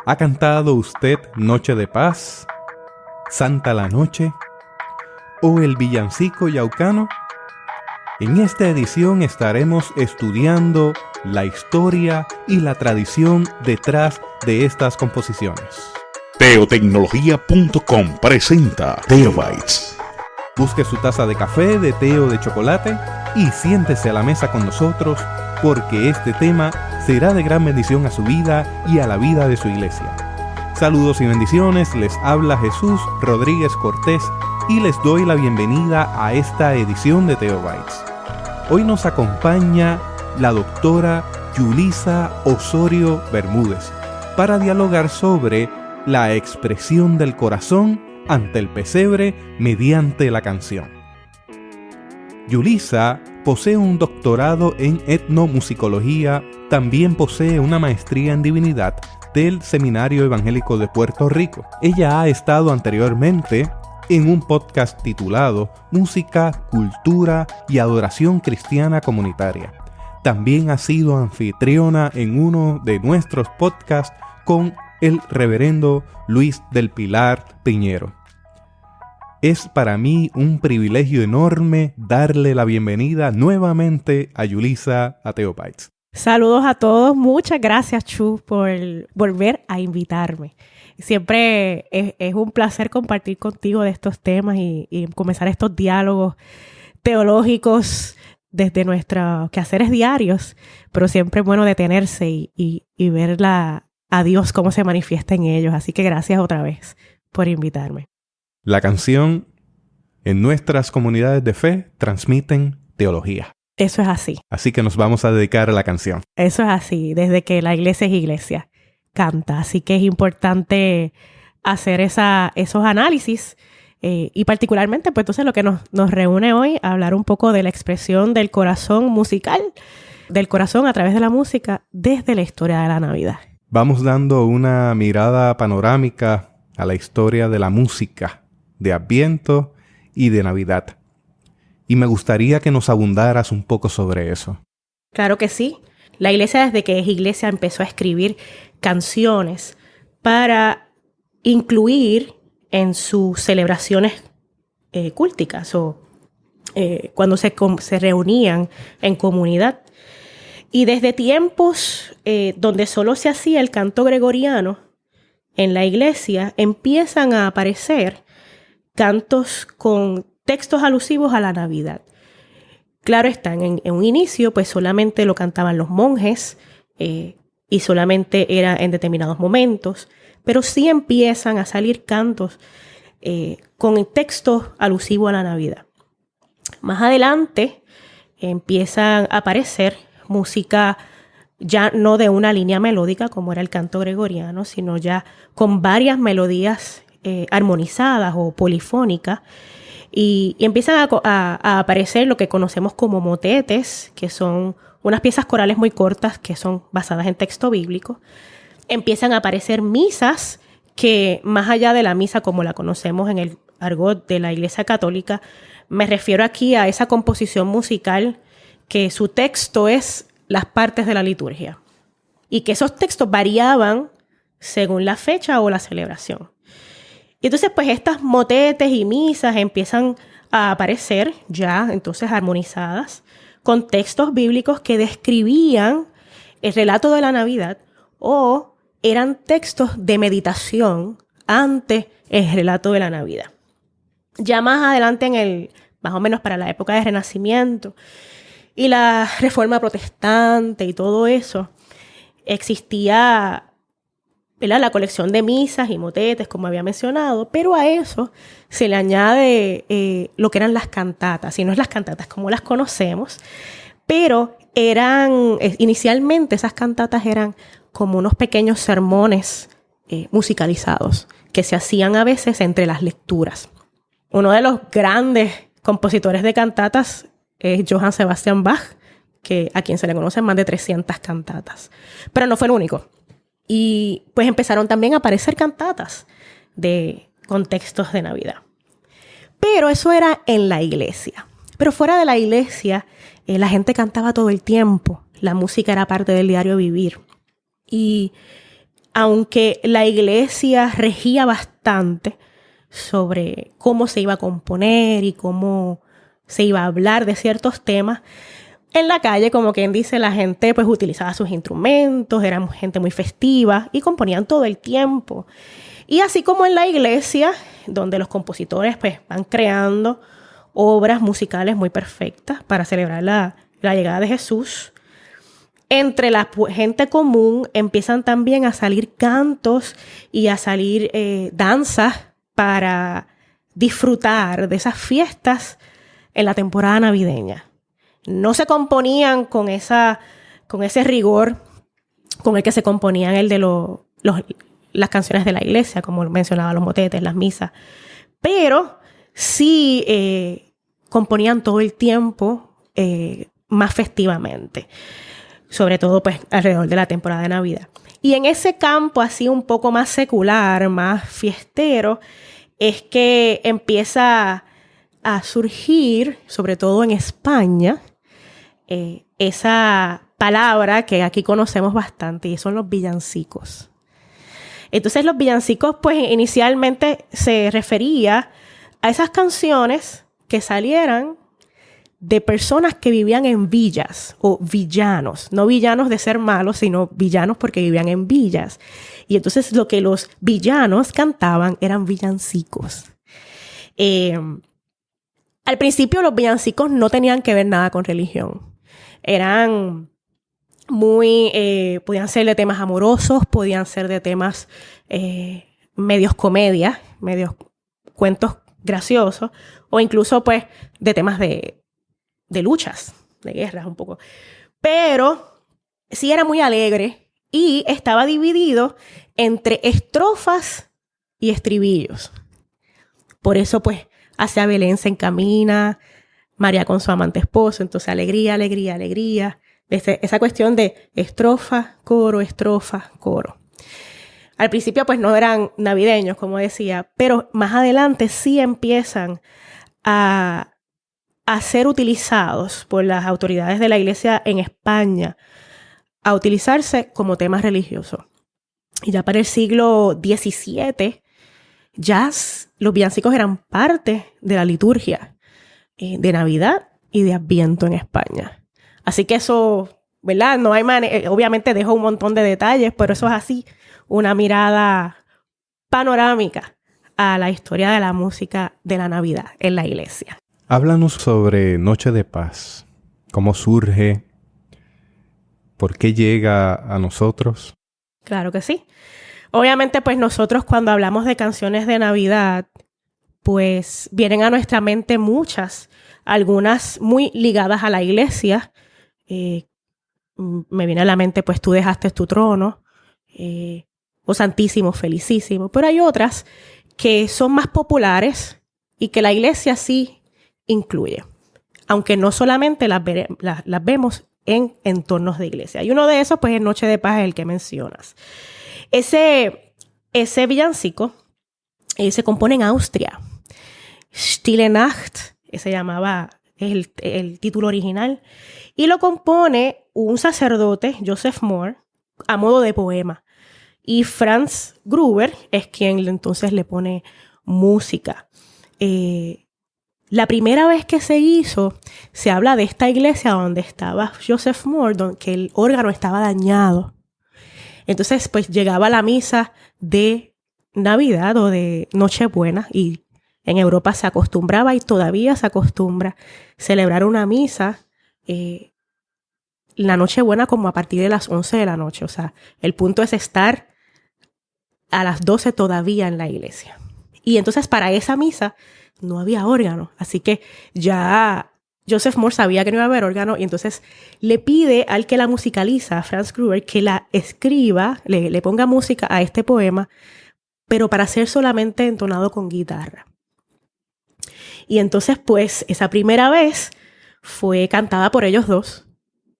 ¿Ha cantado usted Noche de Paz, Santa la Noche o el villancico yaucano? En esta edición estaremos estudiando la historia y la tradición detrás de estas composiciones. Teotecnología.com presenta Teobytes. Busque su taza de café, de té o de chocolate y siéntese a la mesa con nosotros porque este tema será de gran bendición a su vida y a la vida de su iglesia. Saludos y bendiciones, les habla Jesús Rodríguez Cortés y les doy la bienvenida a esta edición de Teobytes. Hoy nos acompaña la doctora Yulisa Osorio Bermúdez para dialogar sobre la expresión del corazón ante el pesebre mediante la canción. Yulisa posee un doctorado en etnomusicología, también posee una maestría en divinidad del Seminario Evangélico de Puerto Rico. Ella ha estado anteriormente en un podcast titulado Música, Cultura y Adoración Cristiana Comunitaria. También ha sido anfitriona en uno de nuestros podcasts con el reverendo Luis del Pilar Piñero. Es para mí un privilegio enorme darle la bienvenida nuevamente a Yulisa a Teobytes. Saludos a todos, muchas gracias Chu por volver a invitarme. Siempre es un placer compartir contigo de estos temas y comenzar estos diálogos teológicos desde nuestros quehaceres diarios, pero siempre es bueno detenerse y ver a Dios cómo se manifiesta en ellos. Así que gracias otra vez por invitarme. La canción en nuestras comunidades de fe transmiten teología. Eso es así. Así que nos vamos a dedicar a la canción. Eso es así, desde que la iglesia es iglesia, canta. Así que es importante hacer esos análisis y particularmente, pues entonces lo que nos reúne hoy, hablar un poco de la expresión del corazón musical, del corazón a través de la música desde la historia de la Navidad. Vamos dando una mirada panorámica a la historia de la música, de Adviento y de Navidad. Y me gustaría que nos abundaras un poco sobre eso. Claro que sí. La iglesia, desde que es iglesia, empezó a escribir canciones para incluir en sus celebraciones cúlticas o cuando se reunían en comunidad. Y desde tiempos donde solo se hacía el canto gregoriano, en la iglesia empiezan a aparecer cantos con textos alusivos a la Navidad. Claro está, en un inicio pues solamente lo cantaban los monjes y solamente era en determinados momentos, pero sí empiezan a salir cantos con textos alusivos a la Navidad. Más adelante empiezan a aparecer música ya no de una línea melódica como era el canto gregoriano, sino ya con varias melodías armonizadas o polifónicas, y empiezan a aparecer lo que conocemos como motetes, que son unas piezas corales muy cortas que son basadas en texto bíblico. Empiezan a aparecer misas que, más allá de la misa como la conocemos en el argot de la Iglesia Católica, me refiero aquí a esa composición musical que su texto es las partes de la liturgia y que esos textos variaban según la fecha o la celebración. Y entonces pues estas motetes y misas empiezan a aparecer ya entonces armonizadas con textos bíblicos que describían el relato de la Navidad o eran textos de meditación ante el relato de la Navidad. Ya más adelante más o menos para la época del Renacimiento y la Reforma Protestante y todo eso, existía, ¿verdad?, la colección de misas y motetes, como había mencionado, pero a eso se le añade lo que eran las cantatas, y no es las cantatas como las conocemos, pero inicialmente esas cantatas eran como unos pequeños sermones musicalizados que se hacían a veces entre las lecturas. Uno de los grandes compositores de cantatas es Johann Sebastian Bach, a quien se le conocen más de 300 cantatas. Pero no fue el único. Y pues empezaron también a aparecer cantatas de contextos de Navidad. Pero eso era en la iglesia. Pero fuera de la iglesia, la gente cantaba todo el tiempo. La música era parte del diario vivir. Y aunque la iglesia regía bastante sobre cómo se iba a componer y cómo se iba a hablar de ciertos temas, en la calle, como quien dice, la gente pues utilizaba sus instrumentos, eran gente muy festiva y componían todo el tiempo. Y así como en la iglesia, donde los compositores pues van creando obras musicales muy perfectas para celebrar la llegada de Jesús, entre la gente común empiezan también a salir cantos y a salir danzas para disfrutar de esas fiestas en la temporada navideña. No se componían con ese rigor con el que se componían el de las canciones de la iglesia, como mencionaba, los motetes, las misas, pero sí componían todo el tiempo más festivamente, sobre todo pues alrededor de la temporada de Navidad. Y en ese campo así un poco más secular, más fiestero, es que empieza a surgir, sobre todo en España, esa palabra que aquí conocemos bastante, y son los villancicos. Entonces los villancicos pues inicialmente se refería a esas canciones que salieran de personas que vivían en villas o villanos, no villanos de ser malos, sino villanos porque vivían en villas. Y entonces lo que los villanos cantaban eran villancicos. Al principio los villancicos no tenían que ver nada con religión. Eran podían ser de temas amorosos, podían ser de temas medios comedia, medios cuentos graciosos, o incluso pues de temas de luchas, de guerras un poco. Pero sí era muy alegre y estaba dividido entre estrofas y estribillos. Por eso pues hacia Belén se encamina, María con su amante esposo, entonces alegría, alegría, alegría. Esa cuestión de estrofa, coro, estrofa, coro. Al principio pues no eran navideños, como decía, pero más adelante sí empiezan a ser utilizados por las autoridades de la iglesia en España, a utilizarse como temas religiosos. Y ya para el siglo XVII, ya los villancicos eran parte de la liturgia de Navidad y de Adviento en España. Así que eso, ¿verdad? No hay obviamente dejo un montón de detalles, pero eso es así, una mirada panorámica a la historia de la música de la Navidad en la iglesia. Háblanos sobre Noche de Paz. ¿Cómo surge? ¿Por qué llega a nosotros? Claro que sí. Obviamente, pues nosotros cuando hablamos de canciones de Navidad, pues vienen a nuestra mente muchas, algunas muy ligadas a la iglesia. Me viene a la mente, pues, Tú dejaste tu trono, o Santísimo, Felicísimo. Pero hay otras que son más populares y que la iglesia sí incluye, aunque no solamente las vemos en entornos de iglesia. Y uno de esos, pues, es Noche de Paz, el que mencionas. Ese villancico se compone en Austria. Stille Nacht, ese llamaba, es el título original, y lo compone un sacerdote, Joseph Mohr, a modo de poema. Y Franz Gruber es quien entonces le pone música. La primera vez que se hizo, se habla de esta iglesia donde estaba Joseph Mohr, que el órgano estaba dañado. Entonces, pues llegaba la misa de Navidad o de Nochebuena, y en Europa se acostumbraba y todavía se acostumbra celebrar una misa la Nochebuena como a partir de las 11 de la noche. O sea, el punto es estar a las 12 todavía en la iglesia. Y entonces para esa misa no había órgano. Así que ya Joseph Mohr sabía que no iba a haber órgano y entonces le pide al que la musicaliza, a Franz Gruber, que la escriba, le ponga música a este poema, pero para ser solamente entonado con guitarra. Y entonces, pues, esa primera vez fue cantada por ellos dos,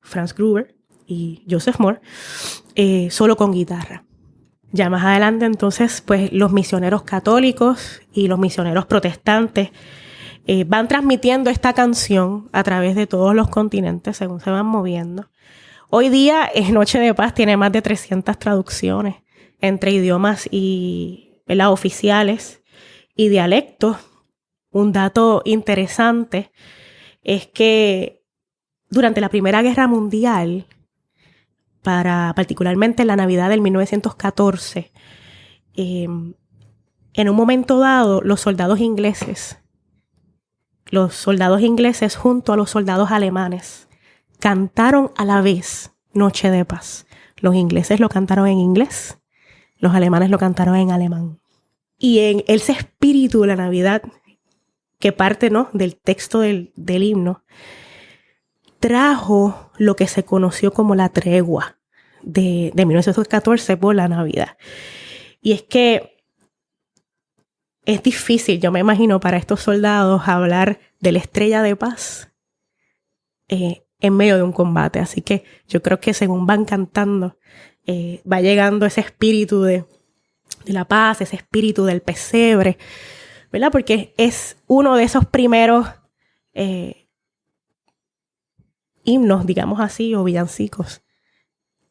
Franz Gruber y Joseph Mohr, solo con guitarra. Ya más adelante, entonces, pues, los misioneros católicos y los misioneros protestantes van transmitiendo esta canción a través de todos los continentes según se van moviendo. Hoy día, Noche de Paz tiene más de 300 traducciones entre idiomas ¿verdad?, oficiales y dialectos. Un dato interesante es que durante la Primera Guerra Mundial, particularmente en la Navidad del 1914, en un momento dado, los soldados ingleses junto a los soldados alemanes cantaron a la vez Noche de Paz. Los ingleses lo cantaron en inglés, los alemanes lo cantaron en alemán. Y en ese espíritu de la Navidad, que parte, ¿no?, del texto del himno, trajo lo que se conoció como la tregua de 1914 por la Navidad. Y es que es difícil, yo me imagino, para estos soldados hablar de la estrella de paz en medio de un combate. Así que yo creo que según van cantando, va llegando ese espíritu de la paz, ese espíritu del pesebre, ¿verdad? Porque es uno de esos primeros himnos, digamos así, o villancicos,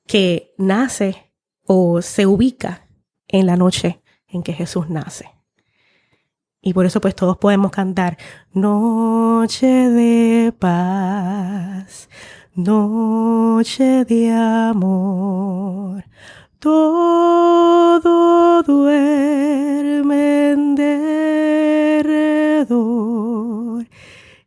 que nace o se ubica en la noche en que Jesús nace. Y por eso pues todos podemos cantar Noche de paz, noche de amor, todo duerme en derredor,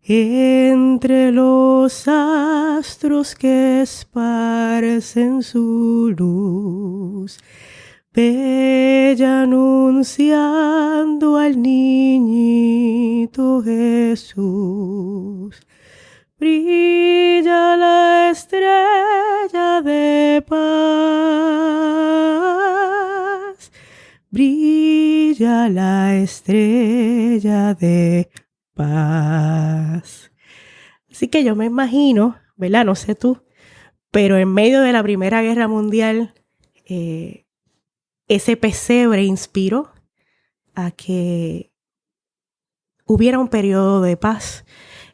entre los astros que esparcen su luz, bella anunciando al niñito Jesús. Brilla la estrella de paz, brilla la estrella de paz. Así que yo me imagino, ¿verdad? No sé tú, pero en medio de la Primera Guerra Mundial, ese pesebre inspiró a que hubiera un periodo de paz.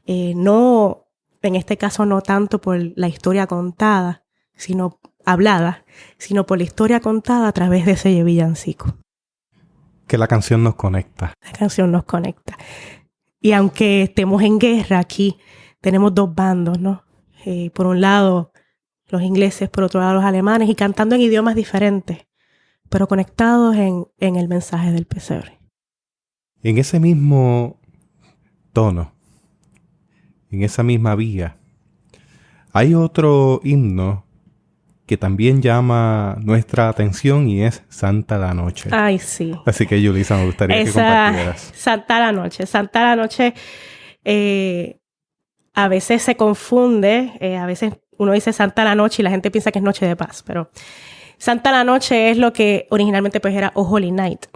No, en este caso no tanto por la historia contada, sino hablada, sino por la historia contada a través de ese villancico. Que la canción nos conecta. La canción nos conecta. Y aunque estemos en guerra aquí, tenemos dos bandos, ¿no? Por un lado los ingleses, por otro lado los alemanes, y cantando en idiomas diferentes, pero conectados en el mensaje del pesebre. En ese mismo tono, en esa misma vía, hay otro himno que también llama nuestra atención y es Santa la Noche. Ay, sí. Así que, Yulisa, me gustaría que compartieras. Santa la Noche. Santa la Noche a veces se confunde, a veces uno dice Santa la Noche y la gente piensa que es Noche de Paz, pero Santa la Noche es lo que originalmente pues era Oh Holy Night.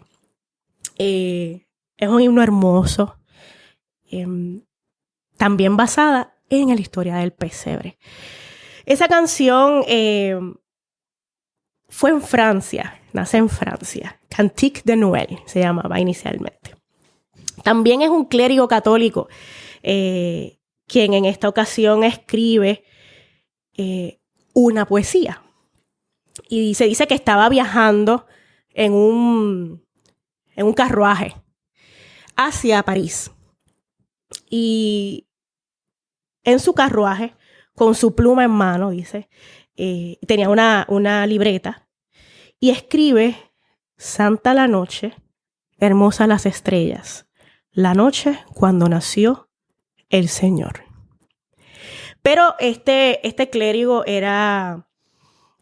Es un himno hermoso, también basada en la historia del pesebre. Esa canción fue en Francia, nace en Francia. Cantique de Noël se llamaba inicialmente. También es un clérigo católico quien en esta ocasión escribe una poesía. Y se dice que estaba viajando en un carruaje hacia París. Y en su carruaje, con su pluma en mano, dice, tenía una libreta y escribe: Santa la noche, hermosas las estrellas, la noche cuando nació el Señor. Pero este clérigo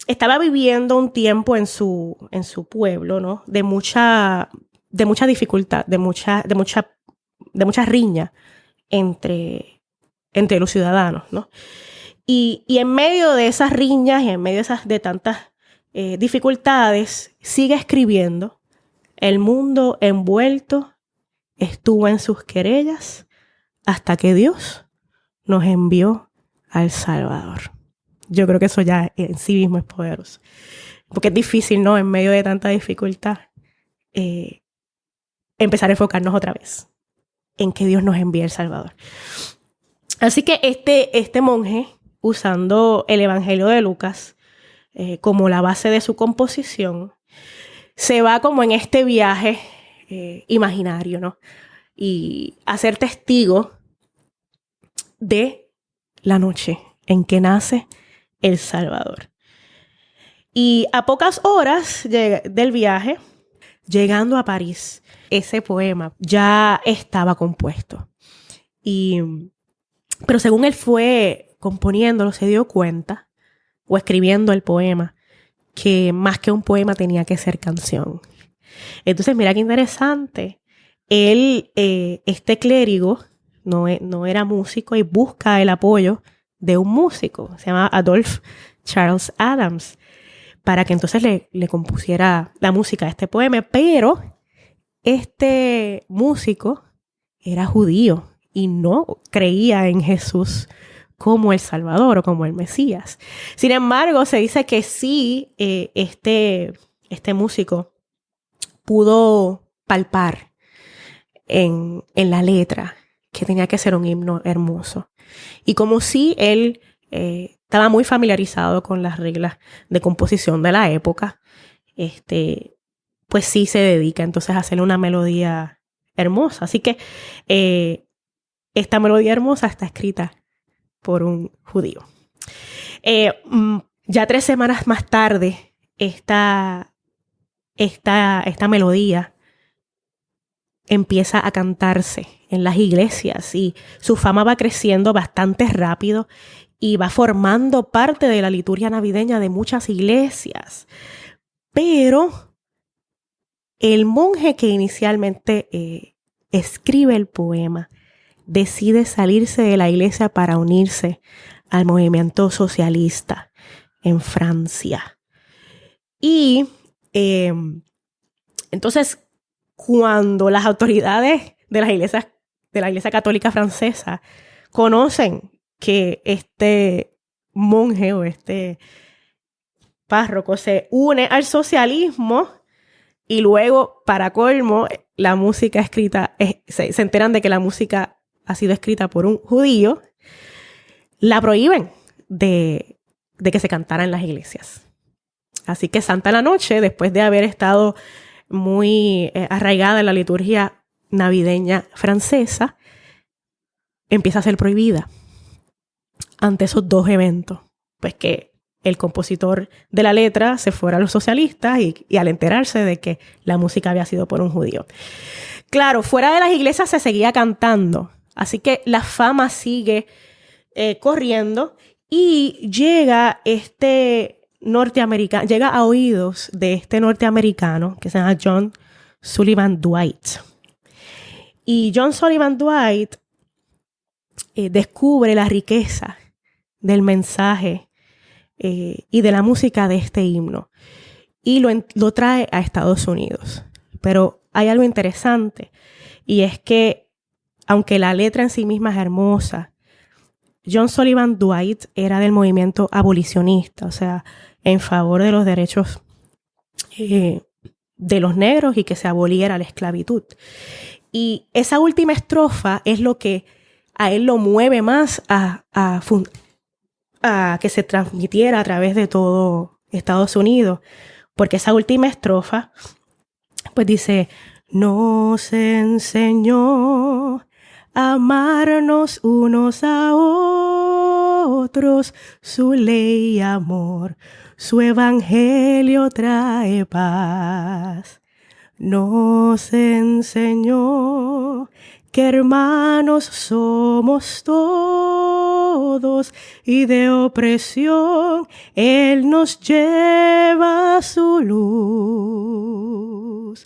estaba viviendo un tiempo en su pueblo, ¿no? De mucha dificultad, de mucha riña entre los ciudadanos, ¿no? Y en medio de esas riñas y en medio de tantas dificultades, sigue escribiendo: el mundo envuelto estuvo en sus querellas hasta que Dios nos envió al Salvador. Yo creo que eso ya en sí mismo es poderoso. Porque es difícil, ¿no? En medio de tanta dificultad, empezar a enfocarnos otra vez en que Dios nos envía al Salvador. Así que este monje, usando el Evangelio de Lucas como la base de su composición, se va como en este viaje imaginario, ¿no? Y a ser testigo de la noche en que nace El Salvador. Y a pocas horas del viaje, llegando a París, ese poema ya estaba compuesto. Pero según él fue componiéndolo, se dio cuenta, o escribiendo el poema, que más que un poema tenía que ser canción. Entonces, mira qué interesante. Él, este clérigo, no era músico y busca el apoyo de un músico, se llama Adolphe Charles Adams, para que entonces le compusiera la música de este poema. Pero este músico era judío y no creía en Jesús como el Salvador o como el Mesías. Sin embargo, se dice que sí, este músico pudo palpar en la letra que tenía que ser un himno hermoso. Y como si él estaba muy familiarizado con las reglas de composición de la época, pues sí se dedica entonces a hacerle una melodía hermosa. Así que esta melodía hermosa está escrita por un judío. Ya 3 semanas más tarde, esta melodía empieza a cantarse en las iglesias y su fama va creciendo bastante rápido y va formando parte de la liturgia navideña de muchas iglesias. Pero el monje que inicialmente escribe el poema decide salirse de la iglesia para unirse al movimiento socialista en Francia. Y entonces, cuando las autoridades de la Iglesia Católica Francesa conocen que este monje o este párroco se une al socialismo y luego, para colmo, la música escrita, se enteran de que la música ha sido escrita por un judío, la prohíben de que se cantara en las iglesias. Así que Santa la Noche, después de haber estado muy arraigada en la liturgia navideña francesa, empieza a ser prohibida ante esos 2 eventos. Pues que el compositor de la letra se fuera a los socialistas y al enterarse de que la música había sido por un judío. Claro, fuera de las iglesias se seguía cantando, así que la fama sigue corriendo y llega llega a oídos de este norteamericano que se llama John Sullivan Dwight. Y John Sullivan Dwight descubre la riqueza del mensaje y de la música de este himno y lo trae a Estados Unidos. Pero hay algo interesante y es que aunque la letra en sí misma es hermosa, John Sullivan Dwight era del movimiento abolicionista, o sea, en favor de los derechos de los negros y que se aboliera la esclavitud. Y esa última estrofa es lo que a él lo mueve más a que se transmitiera a través de todo Estados Unidos, porque esa última estrofa pues dice: nos enseñó a amarnos unos a otros, su ley y amor, su evangelio trae paz. Nos enseñó que hermanos somos todos y de opresión Él nos lleva a su luz.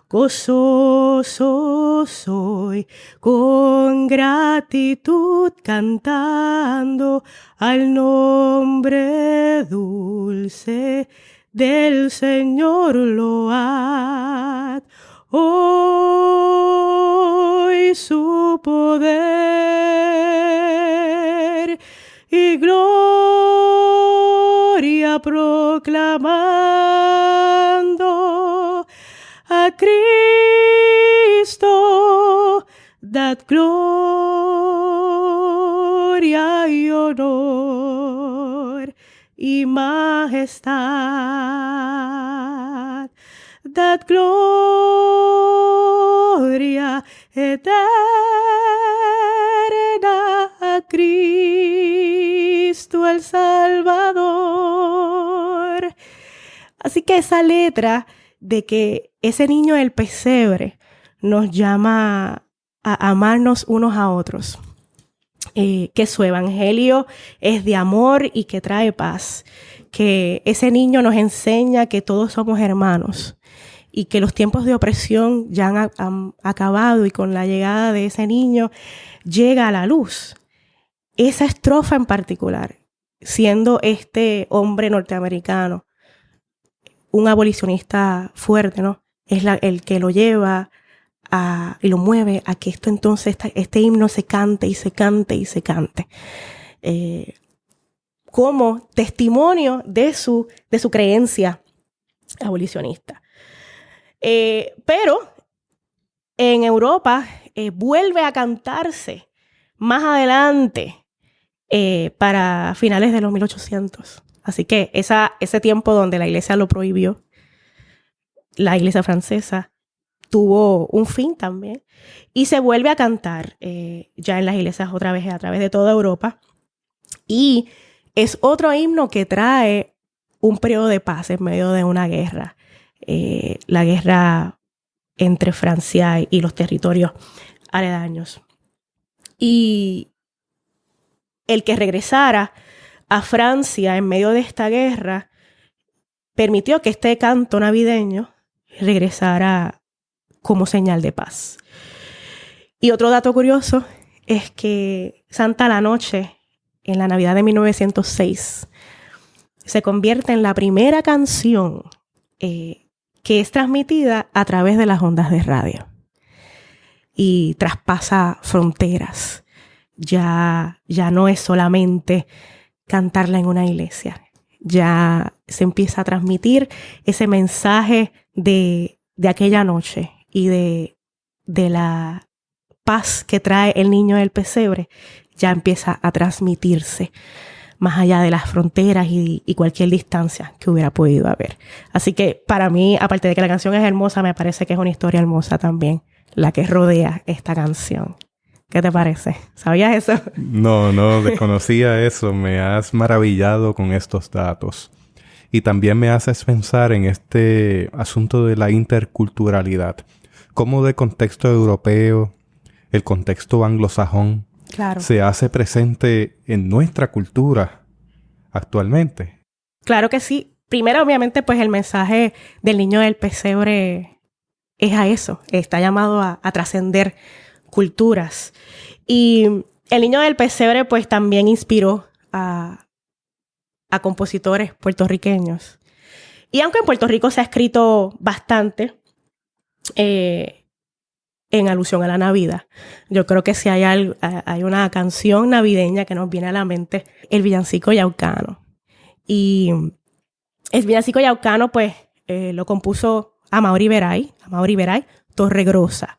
Gozoso soy, con gratitud cantando al nombre dulce del Señor load. Hoy su poder y gloria proclamando a Cristo, dad gloria y honor y majestad. that gloria eterna a Cristo el Salvador. Así que esa letra de que ese niño del pesebre nos llama a amarnos unos a otros, que su evangelio es de amor y que trae paz, que ese niño nos enseña que todos somos hermanos y que los tiempos de opresión ya han acabado y con la llegada de ese niño llega a la luz. Esa estrofa en particular, siendo este hombre norteamericano un abolicionista fuerte, ¿no? Es el que lo lleva y lo mueve a que esto entonces, este himno se cante y se cante y se cante. Como testimonio de su creencia abolicionista. Pero en Europa vuelve a cantarse más adelante, para finales de los 1800. Así que ese tiempo donde la iglesia lo prohibió, la iglesia francesa, tuvo un fin también. Y se vuelve a cantar ya en las iglesias otra vez a través de toda Europa. Y es otro himno que trae un periodo de paz en medio de una guerra. La guerra entre Francia y los territorios aledaños. Y el que regresara a Francia en medio de esta guerra permitió que este canto navideño regresara como señal de paz. Y otro dato curioso es que Santa la Noche, en la Navidad de 1906, se convierte en la primera canción que es transmitida a través de las ondas de radio y traspasa fronteras. Ya no es solamente cantarla en una iglesia. Ya se empieza a transmitir ese mensaje de aquella noche y de la paz que trae el niño del pesebre. Ya empieza a transmitirse más allá de las fronteras y cualquier distancia que hubiera podido haber. Así que para mí, aparte de que la canción es hermosa, me parece que es una historia hermosa también la que rodea esta canción. ¿Qué te parece? ¿Sabías eso? No desconocía eso. Me has maravillado con estos datos. Y también me haces pensar en este asunto de la interculturalidad. Cómo de contexto europeo, el contexto anglosajón, claro, se hace presente en nuestra cultura actualmente. Claro que sí. Primero, obviamente, pues el mensaje del niño del pesebre es a eso. Está llamado a trascender culturas. Y el niño del pesebre pues también inspiró a compositores puertorriqueños. Y aunque en Puerto Rico se ha escrito bastante en alusión a la Navidad, yo creo que si hay una canción navideña que nos viene a la mente, el villancico yaucano. Y el villancico yaucano pues lo compuso Amaury Veray Torregrosa,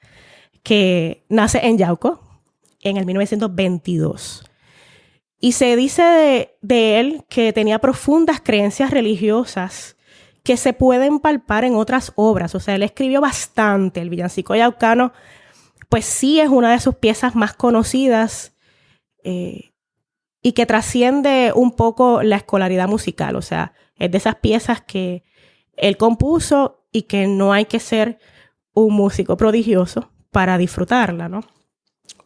que nace en Yauco en el 1922. Y se dice de él que tenía profundas creencias religiosas que se pueden palpar en otras obras. O sea, él escribió bastante. El villancico yaucano, pues sí es una de sus piezas más conocidas y que trasciende un poco la escolaridad musical. O sea, es de esas piezas que él compuso y que no hay que ser un músico prodigioso para disfrutarla, ¿no?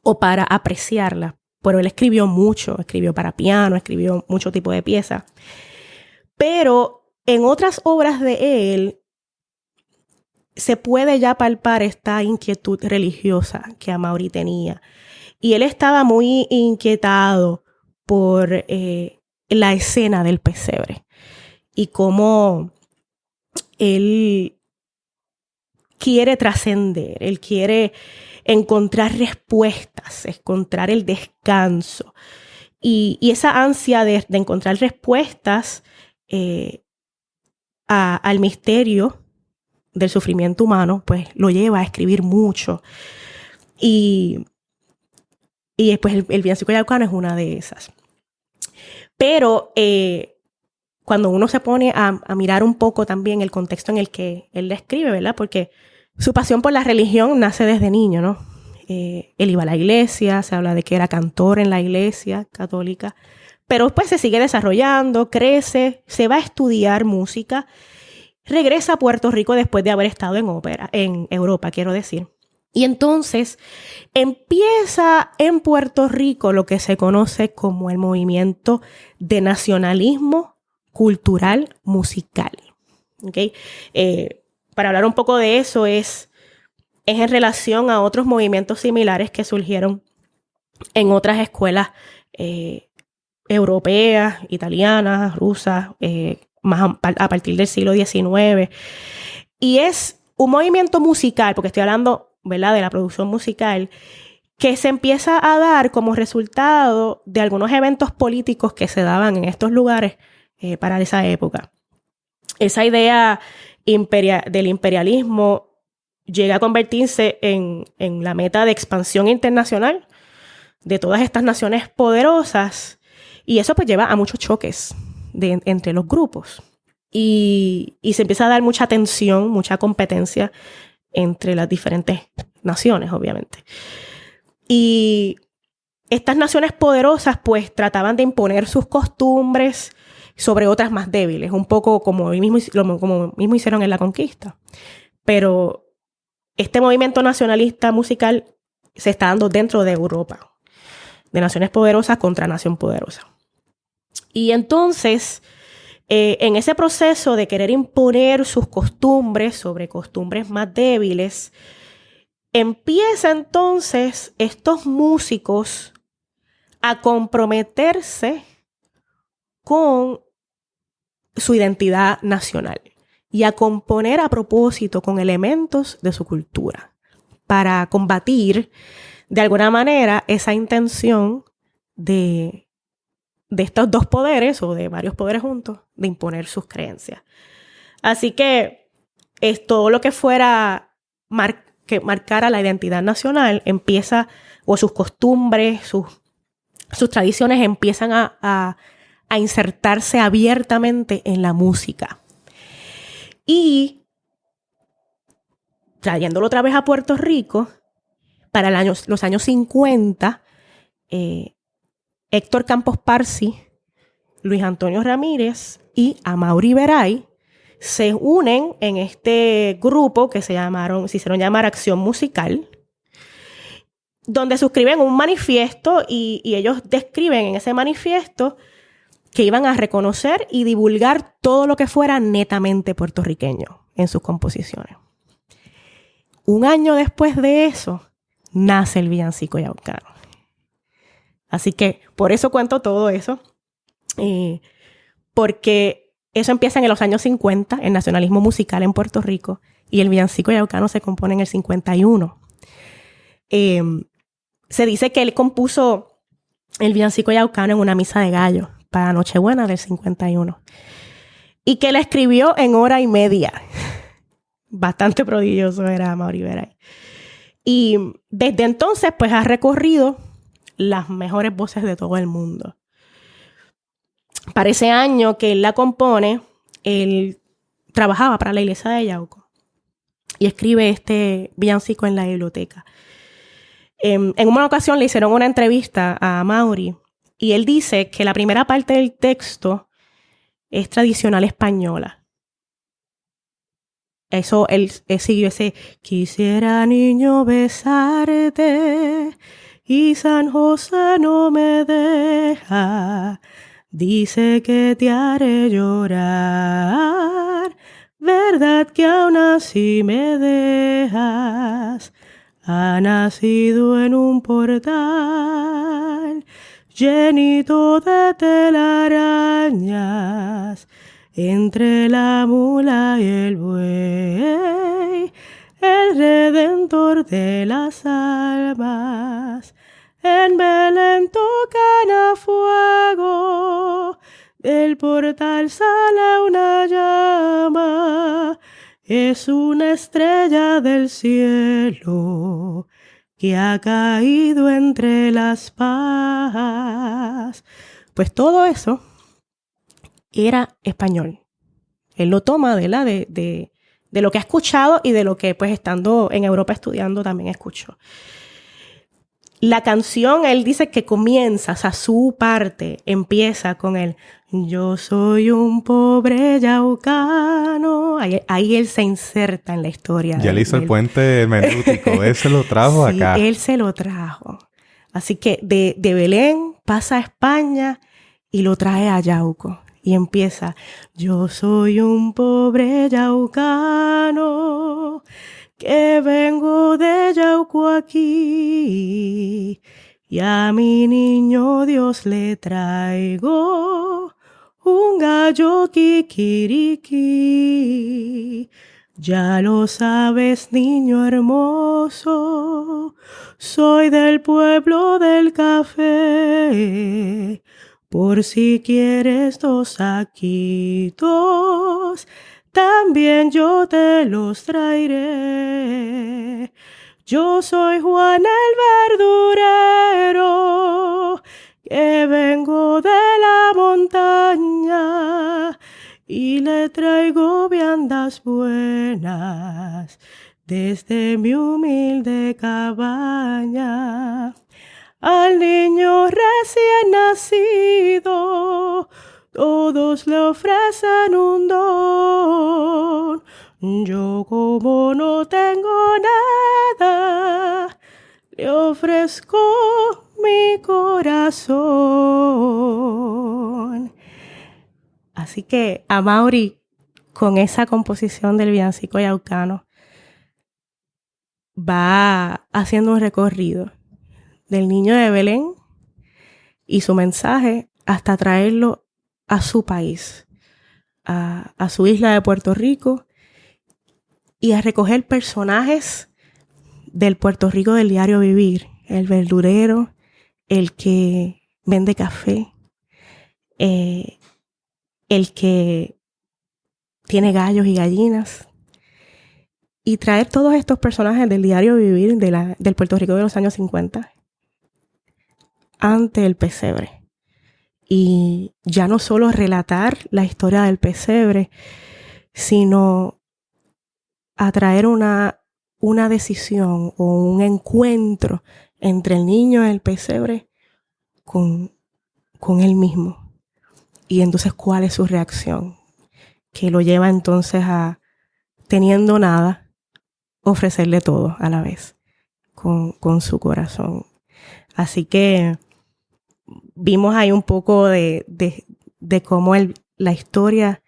O para apreciarla. Pero él escribió mucho, escribió para piano, escribió mucho tipo de piezas. Pero en otras obras de él se puede ya palpar esta inquietud religiosa que Amaury tenía. Y él estaba muy inquietado por la escena del pesebre y cómo él quiere trascender, él quiere encontrar respuestas, encontrar el descanso. Y esa ansia de encontrar respuestas al misterio del sufrimiento humano, pues lo lleva a escribir mucho. Y pues el villancico yaucano es una de esas. Pero cuando uno se pone a mirar un poco también el contexto en el que él le escribe, ¿verdad? Porque su pasión por la religión nace desde niño, ¿no? Él iba a la iglesia, se habla de que era cantor en la iglesia católica, pero pues se sigue desarrollando, crece, se va a estudiar música, regresa a Puerto Rico después de haber estado en Europa, quiero decir. Y entonces empieza en Puerto Rico lo que se conoce como el movimiento de nacionalismo cultural musical. ¿Okay? Para hablar un poco de eso es en relación a otros movimientos similares que surgieron en otras escuelas europeas, italianas, rusas, más a partir del siglo XIX. Y es un movimiento musical, porque estoy hablando, ¿verdad?, de la producción musical, que se empieza a dar como resultado de algunos eventos políticos que se daban en estos lugares para esa época. Esa idea del imperialismo llega a convertirse en la meta de expansión internacional de todas estas naciones poderosas, y eso pues lleva a muchos choques entre los grupos. Y se empieza a dar mucha tensión, mucha competencia entre las diferentes naciones, obviamente. Y estas naciones poderosas pues trataban de imponer sus costumbres sobre otras más débiles, un poco como mismo hicieron en la conquista. Pero este movimiento nacionalista musical se está dando dentro de Europa, de naciones poderosas contra nación poderosa. Y entonces, en ese proceso de querer imponer sus costumbres sobre costumbres más débiles, empieza entonces estos músicos a comprometerse con su identidad nacional y a componer a propósito con elementos de su cultura para combatir de alguna manera esa intención de estos dos poderes o de varios poderes juntos de imponer sus creencias. Así que es todo lo que fuera que marcara la identidad nacional empieza, o sus costumbres, sus tradiciones empiezan a insertarse abiertamente en la música. Y trayéndolo otra vez a Puerto Rico, para los años 50, Héctor Campos Parsi, Luis Antonio Ramírez y Amaury Veray se unen en este grupo que se hicieron llamar Acción Musical, donde suscriben un manifiesto y ellos describen en ese manifiesto que iban a reconocer y divulgar todo lo que fuera netamente puertorriqueño en sus composiciones. Un año después de eso, nace el villancico yaucano. Así que por eso cuento todo eso, porque eso empieza en los años 50, el nacionalismo musical en Puerto Rico, y el villancico yaucano se compone en el 51. Se dice que él compuso el villancico yaucano en una misa de gallo para Nochebuena del 51, y que la escribió en hora y media. Bastante prodigioso era Amaury Veray. Y desde entonces pues ha recorrido las mejores voces de todo el mundo. Para ese año que él la compone, él trabajaba para la iglesia de Yauco y escribe este villancico en la biblioteca. En una ocasión le hicieron una entrevista a Amaury y él dice que la primera parte del texto es tradicional española. Eso, él siguió ese: quisiera, niño, besarte y San José no me deja. Dice que te haré llorar, verdad que aún así me dejas. Ha nacido en un portal llenito de telarañas, entre la mula y el buey, el redentor de las almas. En Belén tocan a fuego, del portal sale una llama, es una estrella del cielo que ha caído entre las pajas. Pues todo eso era español. Él lo toma de lo que ha escuchado y de lo que, pues, estando en Europa estudiando también escuchó. La canción, él dice que comienza, o sea, su parte empieza con el yo soy un pobre yaucano. Ahí él se inserta en la historia. Ya le hizo el puente hermenéutico. Él se lo trajo sí, acá. Él se lo trajo. Así que de Belén pasa a España y lo trae a Yauco. Y empieza, yo soy un pobre yaucano que vengo de Yauco aquí, y a mi niño Dios le traigo un gallo kikiriki. Ya lo sabes, niño hermoso, soy del pueblo del café. Por si quieres 2 saquitos, también yo te los traeré. Yo soy Juan el verdurero, que vengo de la montaña y le traigo viandas buenas desde mi humilde cabaña. Al niño recién nacido, todos le ofrecen un don. Yo, como no tengo nada, le ofrezco mi corazón. Así que Amaury, con esa composición del villancico yaucano, va haciendo un recorrido del niño de Belén y su mensaje hasta traerlo a su país, a su isla de Puerto Rico, y a recoger personajes del Puerto Rico del diario vivir, el verdurero, el que vende café, el que tiene gallos y gallinas, y traer todos estos personajes del diario vivir del Puerto Rico de los años 50 ante el pesebre. Y ya no solo relatar la historia del pesebre, sino atraer una decisión o un encuentro entre el niño y el pesebre con él mismo. Y entonces, ¿cuál es su reacción? Que lo lleva entonces a, teniendo nada, ofrecerle todo a la vez, con su corazón. Así que vimos ahí un poco de cómo la historia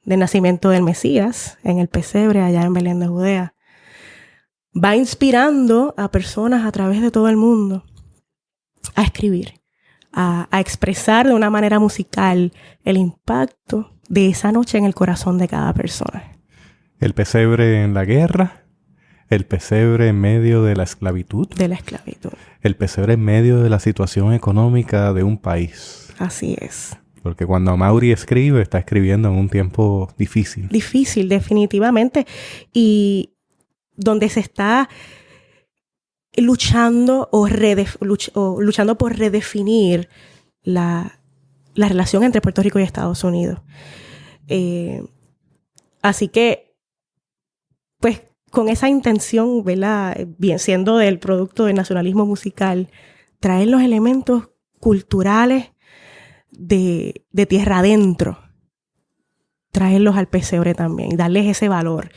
del nacimiento del Mesías en el pesebre allá en Belén de Judea va inspirando a personas a través de todo el mundo a escribir, a expresar de una manera musical el impacto de esa noche en el corazón de cada persona. El pesebre en la guerra, el pesebre en medio de la esclavitud. De la esclavitud. El pesebre en medio de la situación económica de un país. Así es. Porque cuando Amaury escribe, está escribiendo en un tiempo difícil. Difícil, definitivamente. Y donde se está luchando luchando por redefinir la relación entre Puerto Rico y Estados Unidos. Así que, pues, con esa intención, ¿verdad? Bien, siendo del producto del nacionalismo musical, traer los elementos culturales de tierra adentro, traerlos al pesebre también y darles ese valor,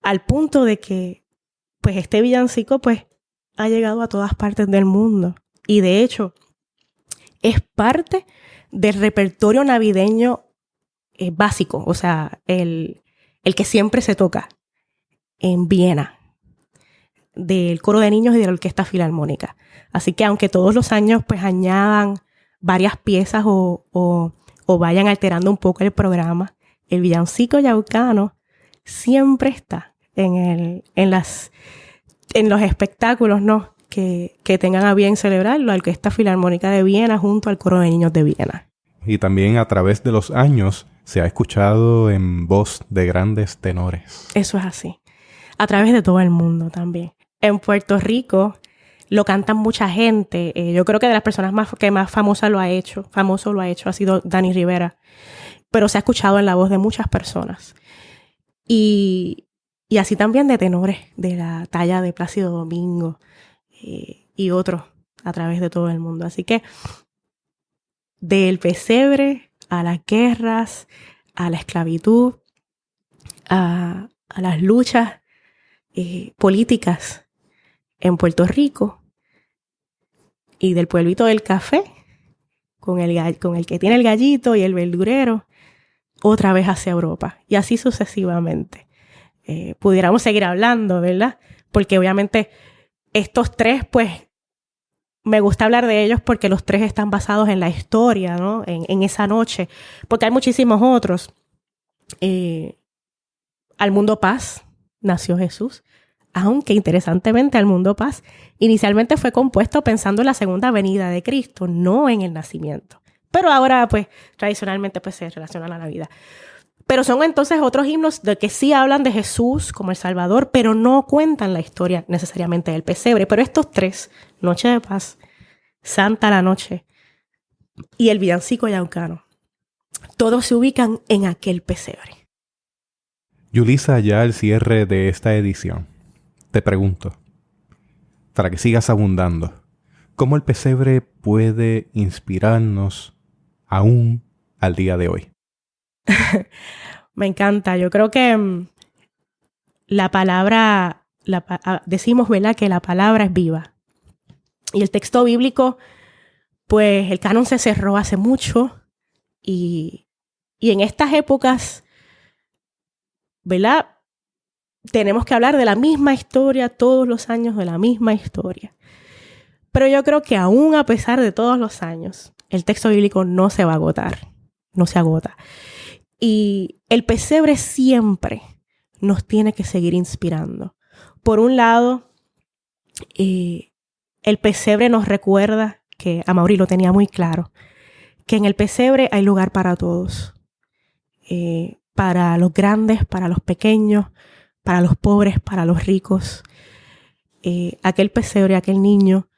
al punto de que, pues, este villancico, pues, ha llegado a todas partes del mundo. Y de hecho, es parte del repertorio navideño básico, o sea, el que siempre se toca en Viena, del coro de niños y de la orquesta filarmónica. Así que aunque todos los años pues añadan varias piezas o vayan alterando un poco el programa, el villancico yaucano siempre está en los espectáculos, ¿no? que tengan a bien celebrar la Orquesta Filarmónica de Viena junto al Coro de Niños de Viena. Y también a través de los años se ha escuchado en voz de grandes tenores. Eso es así. A través de todo el mundo también. En Puerto Rico lo cantan mucha gente. Yo creo que de las personas que más famoso lo ha hecho ha sido Dani Rivera. pero se ha escuchado en la voz de muchas personas. Y así también de tenores de la talla de Plácido Domingo y otros a través de todo el mundo. Así que del pesebre a las guerras, a la esclavitud, a las luchas políticas en Puerto Rico y del pueblito del café, con el que tiene el gallito y el verdurero, otra vez hacia Europa, y así sucesivamente. Pudiéramos seguir hablando, ¿verdad? Porque obviamente estos tres, pues, me gusta hablar de ellos porque los tres están basados en la historia, ¿no? En esa noche, porque hay muchísimos otros. Al mundo paz nació Jesús, aunque interesantemente al mundo paz inicialmente fue compuesto pensando en la segunda venida de Cristo, no en el nacimiento. Pero ahora, pues, tradicionalmente pues, se relacionan a la vida. Pero son entonces otros himnos de que sí hablan de Jesús como el Salvador, pero no cuentan la historia necesariamente del pesebre. Pero estos tres, Noche de Paz, Santa la Noche y el villancico yaucano, todos se ubican en aquel pesebre. Yulisa, ya al cierre de esta edición, te pregunto, para que sigas abundando, ¿cómo el pesebre puede inspirarnos aún al día de hoy? Me encanta. Yo creo que la palabra, decimos, ¿verdad?, que la palabra es viva. Y el texto bíblico, pues el canon se cerró hace mucho y en estas épocas, ¿verdad?, tenemos que hablar de la misma historia todos los años, de la misma historia. Pero yo creo que aún a pesar de todos los años, el texto bíblico no se va a agotar, no se agota. Y el pesebre siempre nos tiene que seguir inspirando. Por un lado, el pesebre nos recuerda, que Amaury lo tenía muy claro, que en el pesebre hay lugar para todos. Para los grandes, para los pequeños, para los pobres, para los ricos. Aquel pesebre, aquel niño,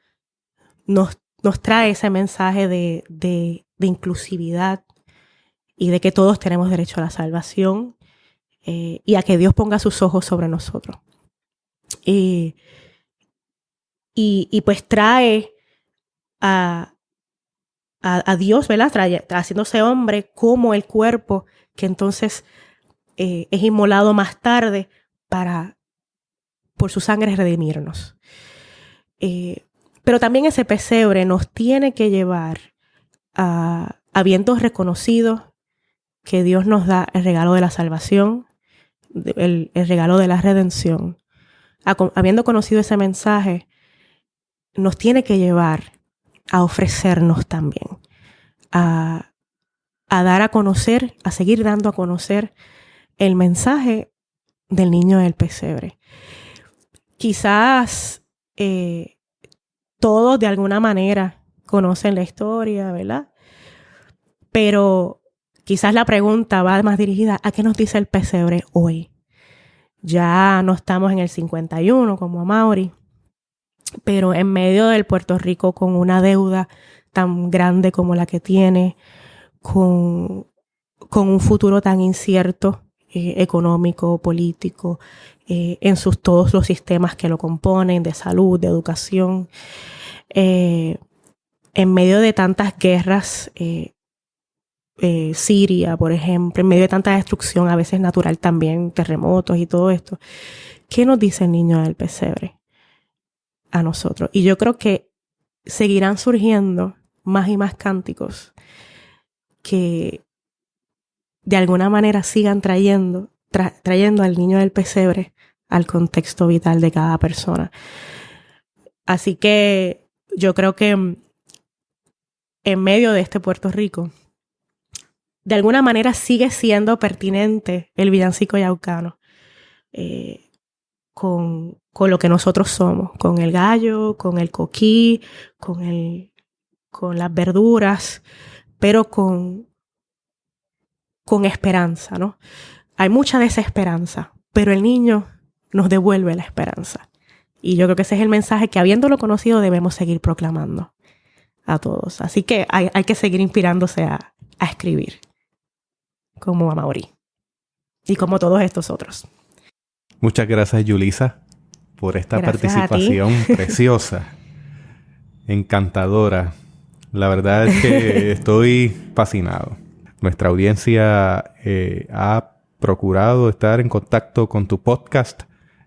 nos trae ese mensaje de inclusividad y de que todos tenemos derecho a la salvación y a que Dios ponga sus ojos sobre nosotros. Y pues trae a Dios, ¿verdad? Haciéndose hombre como el cuerpo que entonces es inmolado más tarde para por su sangre redimirnos. Pero también ese pesebre nos tiene que llevar habiendo reconocido que Dios nos da el regalo de la salvación, el regalo de la redención. Habiendo conocido ese mensaje, nos tiene que llevar a ofrecernos también, a dar a conocer, a seguir dando a conocer el mensaje del niño del pesebre. Quizás todos de alguna manera conocen la historia, ¿verdad? Pero quizás la pregunta va más dirigida a qué nos dice el pesebre hoy. Ya no estamos en el 51 como Amaury, pero en medio del Puerto Rico con una deuda tan grande como la que tiene, con un futuro tan incierto, económico, político, en todos los sistemas que lo componen, de salud, de educación, en medio de tantas guerras, Siria, por ejemplo, en medio de tanta destrucción, a veces natural también, terremotos y todo esto. ¿Qué nos dice el niño del pesebre a nosotros? Y yo creo que seguirán surgiendo más y más cánticos que de alguna manera sigan trayendo al niño del pesebre al contexto vital de cada persona. Así que yo creo que en medio de este Puerto Rico, de alguna manera sigue siendo pertinente el villancico yaucano con lo que nosotros somos, con el gallo, con el coquí, con las verduras, pero con esperanza, ¿no? Hay mucha desesperanza, pero el niño nos devuelve la esperanza. Y yo creo que ese es el mensaje que, habiéndolo conocido, debemos seguir proclamando a todos. Así que hay que seguir inspirándose a escribir. como Amaury y como todos estos otros. Muchas gracias, Yulisa, por esta Gracias participación preciosa, encantadora. La verdad es que estoy fascinado. Nuestra audiencia ha procurado estar en contacto con tu podcast,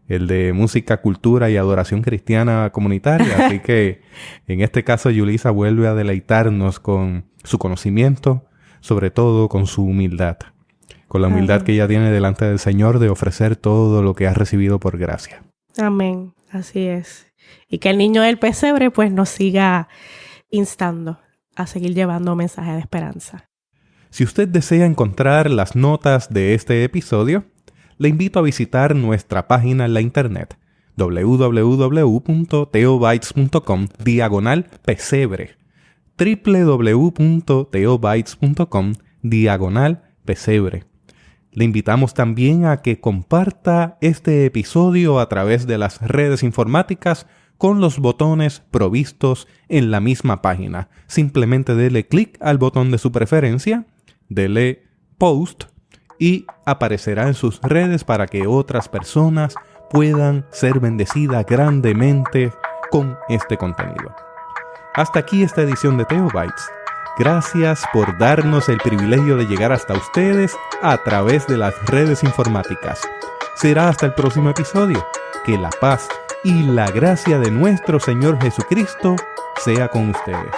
el de música, cultura y adoración cristiana comunitaria. Así que en este caso Yulisa vuelve a deleitarnos con su conocimiento, sobre todo con su humildad. Con la humildad que ella tiene delante del Señor de ofrecer todo lo que ha recibido por gracia. Amén, así es. Y que el niño del pesebre pues nos siga instando a seguir llevando mensaje de esperanza. Si usted desea encontrar las notas de este episodio, le invito a visitar nuestra página en la internet www.theobites.com/pesebre www.theobites.com/pesebre. Le invitamos también a que comparta este episodio a través de las redes informáticas con los botones provistos en la misma página. Simplemente dele clic al botón de su preferencia, dele post y aparecerá en sus redes para que otras personas puedan ser bendecidas grandemente con este contenido. Hasta aquí esta edición de Theobites. Gracias por darnos el privilegio de llegar hasta ustedes a través de las redes informáticas. Será hasta el próximo episodio. Que la paz y la gracia de nuestro Señor Jesucristo sea con ustedes.